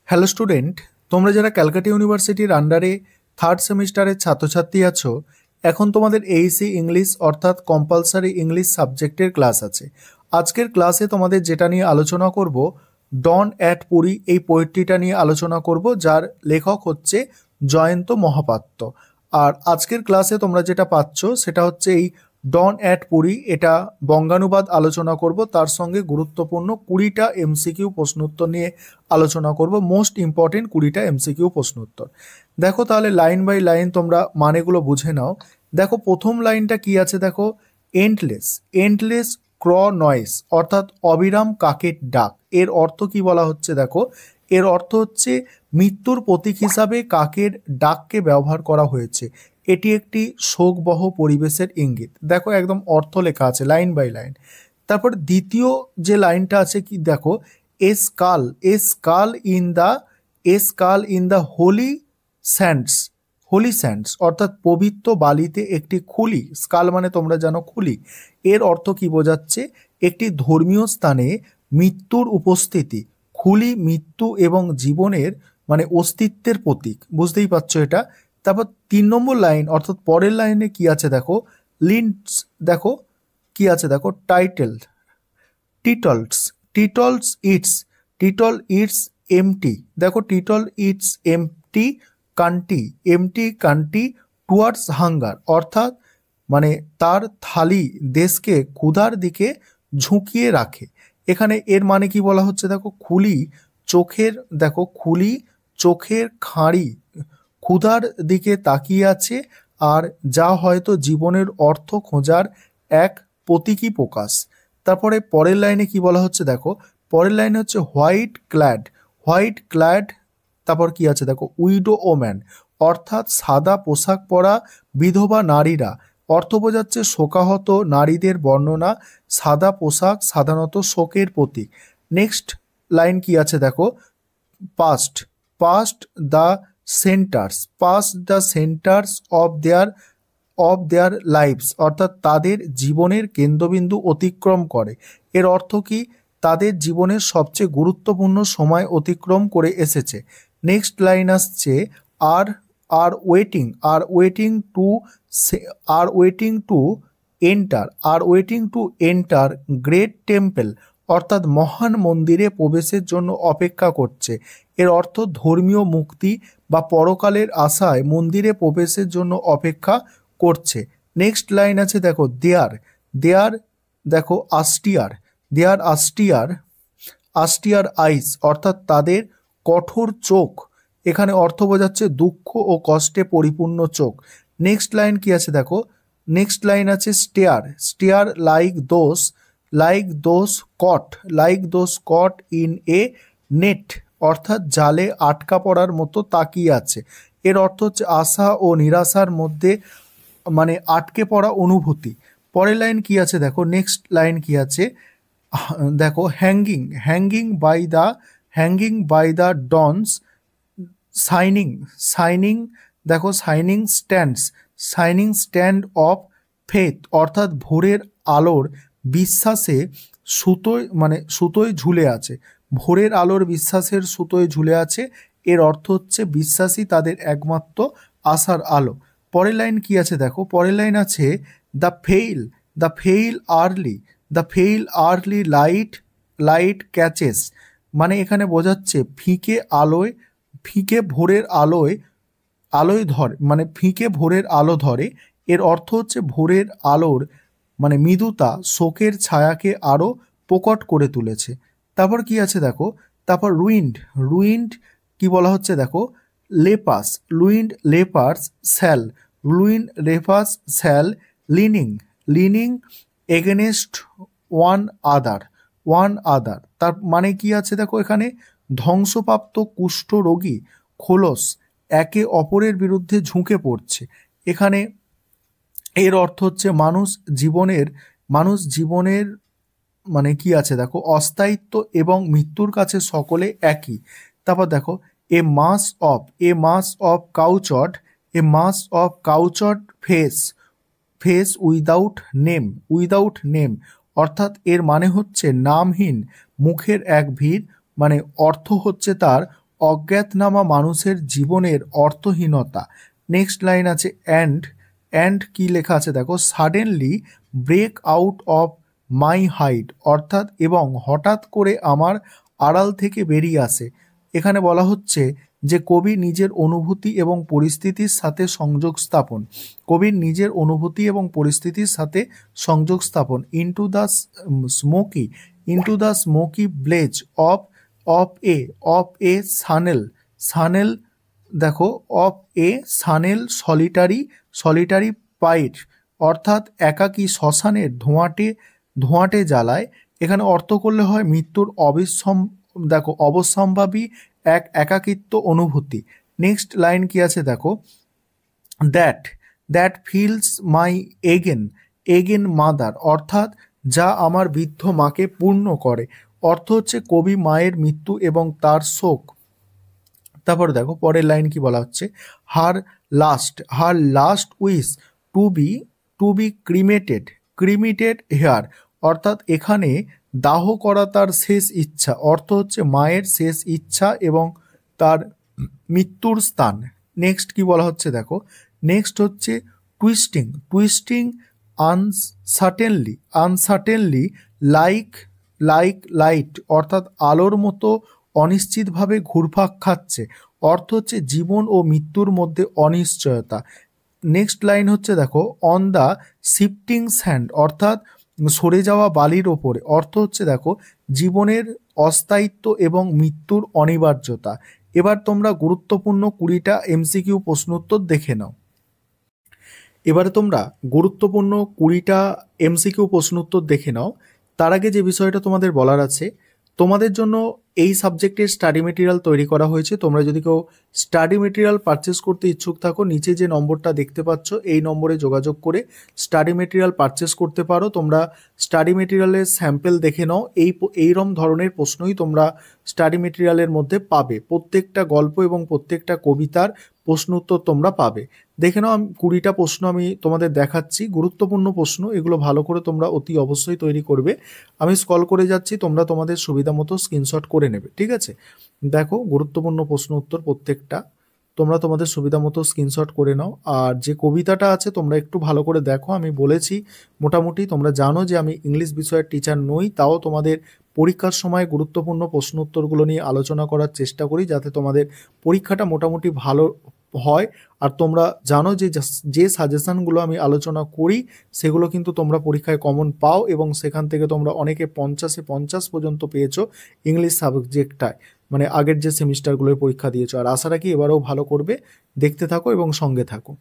Hello student, তোমরা যারা ক্যালকাটা ইউনিভার্সিটির আন্ডারে থার্ড সেমিস্টারের ছাত্রছাত্রী আছো, এখন তোমাদের এইসি ইংলিশ অর্থাৎ কম্পালসারি ইংলিশ সাবজেক্টের ক্লাস আছে। আজকের ক্লাসে তোমাদের যেটা নিয়ে আলোচনা করব, ডন অ্যাট পুরী এই পোয়েট্রিটা নিয়ে আলোচনা করব, যার লেখক হচ্ছে জয়ন্ত মহাপাত্র। আর আজকের ক্লাসে তোমরা যেটা পাচ্ছ সেটা হচ্ছে এই ডন অ্যাট পুরী, এটা বঙ্গানুবাদ আলোচনা করব, তার সঙ্গে গুরুত্বপূর্ণ 20টা এমসিকিউ প্রশ্নোত্তর নিয়ে আলোচনা করব, মোস্ট ইম্পর্টেন্ট 20টা এমসিকিউ প্রশ্নোত্তর। দেখো তাহলে লাইন বাই লাইন তোমরা মানেগুলো বুঝে নাও। দেখো প্রথম লাইনটা কি আছে, দেখো এন্ডলেস এন্ডলেস ক্র নয়েস অর্থাৎ অবিরাম কাকের ডাক। এর অর্থ কি বলা হচ্ছে, দেখো এর অর্থ হচ্ছে মৃত্যুর প্রতীক হিসাবে কাকের ডাককে ব্যবহার করা হয়েছে, এটি একটি শোকবহ পরিবেশের ইঙ্গিত। দেখো একদম অর্থ লেখা আছে লাইন বাই লাইন। তারপর দ্বিতীয় যে লাইনটা আছে কি, দেখো a skull in the holy sands অর্থাৎ পবিত্র বালিতে একটি খুলি। স্কাল মানে তোমরা জানো খুলি। এর অর্থ কি বোঝাচ্ছে, একটি ধর্মীয় স্থানে মৃত্যুর উপস্থিতি। খুলি মৃত্যু এবং জীবনের মানে অস্তিত্বের প্রতীক, বুঝতেই পারছো এটা। তারপর 3 নম্বর লাইন অর্থাৎ পরের লাইনে কি আছে, দেখো লিন্টস, দেখো কি আছে, দেখো titles titles it's title it's empty. দেখো title it's empty scanty towards hunger অর্থাৎ মানে তার থালি দেশকে ক্ষুধার দিকে ঝুঁকিয়ে রাখে। এখানে এর মানে কি বলা হচ্ছে, দেখো খুলি চোখের খাঁড়ি ক্ষুধার দিকে তাকিয়ে আছে, আর যা হয়তো জীবনের অর্থ খোঁজার এক প্রতীকী প্রকাশ। তারপরে পরের লাইনে কি বলা হচ্ছে, দেখো পরের লাইনে হচ্ছে হোয়াইট ক্ল্যাড। তারপর কি আছে, দেখো উইডো ওম্যান অর্থাৎ সাদা পোশাক পরা বিধবা নারীরা। অর্থ বোঝাচ্ছে শোকাহত নারীদের বর্ণনা, সাদা পোশাক সাধারণত শোকের প্রতীক। নেক্সট লাইন কি আছে, দেখো past the centres of their lives অর্থাৎ তাদের জীবনের কেন্দ্রবিন্দু অতিক্রম করে। এর অর্থ কি, তাদের জীবনের সবচেয়ে গুরুত্বপূর্ণ সময় অতিক্রম করে এসেছে। নেক্সট লাইন আসছে আর waiting to enter great temple অর্থাৎ মহান মন্দিরে প্রবেশের জন্য অপেক্ষা করছে। এর অর্থ ধর্মীয় মুক্তি বা পরকালের আশায় মন্দিরে প্রবেশের জন্য অপেক্ষা করছে। নেক্সট লাইন আছে, দেখো দেখো আস্টিয়ার আইস অর্থাৎ তাদের কঠোর চোখ। এখানে অর্থ বোঝাচ্ছে দুঃখ ও কষ্টে পরিপূর্ণ চোখ। নেক্সট লাইন কি আছে, দেখো নেক্সট লাইন আছে stare like those caught in a net অর্থাৎ জালে আটকা পড়ার মতো তাকিয়ে আছে। এর অর্থ হচ্ছে আশা ও নিরাশার মধ্যে মানে আটকে পড়া অনুভূতি। পরের লাইন কি আছে, দেখো নেক্সট লাইন কি আছে, দেখো hanging by the dawn's shining stand of faith অর্থাৎ ভোরের আলোর বিশ্বাসে সুতোয় ঝুলে আছে। ভোরের আলোর বিশ্বাসের সুতোয় ঝুলে আছে। এর অর্থ হচ্ছে বিশ্বাসী তাদের একমাত্র আশার আলো। পরের লাইন কি আছে, দেখো পরের লাইন আছে the fail early light catches মানে এখানে বোঝাচ্ছে ফিকে ভোরের আলো ধরে। এর অর্থ হচ্ছে ভোরের আলোর মানে মৃদুতা শোকের ছায়াকে আরো প্রকট করে তুলেছে। তারপর কি আছে, দেখো তারপর রুইন্ড কি বলা হচ্ছে, দেখো ruined lepers shall leaning against one other. তার মানে কি আছে, দেখো এখানে ধ্বংসপ্রাপ্ত কুষ্ঠ রোগী খোলস একে অপরের বিরুদ্ধে ঝুঁকে পড়ছে। এখানে এর অর্থ হচ্ছে মানুষ জীবনের মানে কি আছে, দেখো অস্থায়িত্ব এবং মৃত্যুর কাছে সকলে একই। তারপর দেখো এ মাস অফ কাউচড ফেস উইদাউট নেম অর্থাৎ এর মানে হচ্ছে নামহীন মুখের এক ভিড়, মানে অর্থ হচ্ছে তার অজ্ঞাতনামা মানুষের জীবনের অর্থহীনতা। নেক্সট লাইন আছে অ্যান্ড কি লেখা আছে দেখো, suddenly break out of my hide, অর্থাৎ এবং হঠাৎ করে আমার আড়াল থেকে বেরিয়ে আসে। এখানে বলা হচ্ছে যে কবি নিজের অনুভূতি এবং পরিস্থিতির সাথে সংযোগ স্থাপন, কবির নিজের অনুভূতি এবং পরিস্থিতির সাথে সংযোগ স্থাপন into the smoky blaze of a charnel দেখো, of a charnel solitary pyre, অর্থাৎ একাকী শ্মশানের ধোঁয়াটে জ্বালায়। এখানে অর্থ করলে হয় মৃত্যুর অবশ্যম্ভাবী এক একাকিত্ব অনুভূতি। নেক্সট লাইন কি আছে দেখো, that feels my again mother, অর্থাৎ যা আমার বৃদ্ধ মাকে পূর্ণ করে। অর্থ হচ্ছে কবি মায়ের মৃত্যু এবং তার শোক। তারপরে দেখো পরের লাইন কি বলা হচ্ছে, her last wish to be cremated here, অর্থাৎ এখানে দাহ করা তার শেষ ইচ্ছা। অর্থ হচ্ছে মায়ের শেষ ইচ্ছা এবং তার মৃত্যুর স্থান। নেক্সট কি বলা হচ্ছে দেখো, নেক্সট হচ্ছে টুইস্টিং আনসার্টেনলি লাইক লাইট, অর্থাৎ আলোর মতো অনিশ্চিতভাবে ঘুরপাক খাচ্ছে। অর্থ হচ্ছে জীবন ও মৃত্যুর মধ্যে অনিশ্চয়তা। নেক্সট লাইন হচ্ছে দেখো, অন দ্য শিফটিং স্যান্ড, অর্থাৎ সরে যাওয়া বালির ওপরে। অর্থ হচ্ছে দেখো জীবনের অস্থায়িত্ব এবং মৃত্যুর অনিবার্যতা। এবার তোমরা গুরুত্বপূর্ণ 20টা এমসিকিউ প্রশ্ন উত্তর দেখে নাও। এবারে তোমরা গুরুত্বপূর্ণ 20টা এমসিকিউ প্রশ্ন উত্তর দেখে নাও। তার আগে যে বিষয়টা তোমাদের বলার আছে, তোমাদের জন্য এই সাবজেক্টের স্টাডি মেটেরিয়াল তৈরি করা হয়েছে। তোমরা যদি কেউ স্টাডি মেটেরিয়াল পারচেস করতে ইচ্ছুক থাকো, নিচে যে নম্বরটা দেখতে পাচ্ছ এই নম্বরে যোগাযোগ করে স্টাডি মেটেরিয়াল পারচেস করতে পারো। তোমরা স্টাডি মেটেরিয়ালের স্যাম্পেল দেখে নাও। এইরকম ধরনের প্রশ্নই তোমরা স্টাডি মেটেরিয়ালের মধ্যে পাবে। প্রত্যেকটা গল্প এবং প্রত্যেকটা কবিতার প্রশ্ন উত্তর তোমরা পাবে। দেখে নাও, 20টা প্রশ্ন আমি তোমাদের দেখাচ্ছি, গুরুত্বপূর্ণ প্রশ্ন। এগুলো ভালো করে তোমরা অতি অবশ্যই তৈরি করবে। আমি স্ক্রল করে যাচ্ছি, তোমরা তোমাদের সুবিধা মতো স্ক্রিনশট করে নেবে, ঠিক আছে? দেখো গুরুত্বপূর্ণ প্রশ্ন উত্তর প্রত্যেকটা তোমরা তোমাদের সুবিধা মতো স্ক্রিনশট করে নাও। আর যে কবিতাটা আছে তোমরা একটু ভালো করে দেখো। আমি বলেছি মোটামুটি তোমরা জানো যে আমি ইংলিশ বিষয়ের টিচার নই, তাও তোমাদের পরীক্ষার সময় গুরুত্বপূর্ণ প্রশ্ন উত্তরগুলো নিয়ে আলোচনা করার চেষ্টা করি যাতে তোমাদের পরীক্ষাটা মোটামুটি ভালো হয়। আর তোমরা জানো যে সাজেশনগুলো আমি আলোচনা করি সেগুলো কিন্তু তোমরা পরীক্ষায় কমন পাও এবং সেখান থেকে তোমরা অনেকে 50-এ 50 পর্যন্ত পেয়েছো ইংলিশ সাবজেক্টটায়, মানে আগের যে সেমিস্টারগুলোয় পরীক্ষা দিয়েছো। আর আশা রাখি এবারেও ভালো করবে। দেখতে থাকো এবং সঙ্গে থাকো।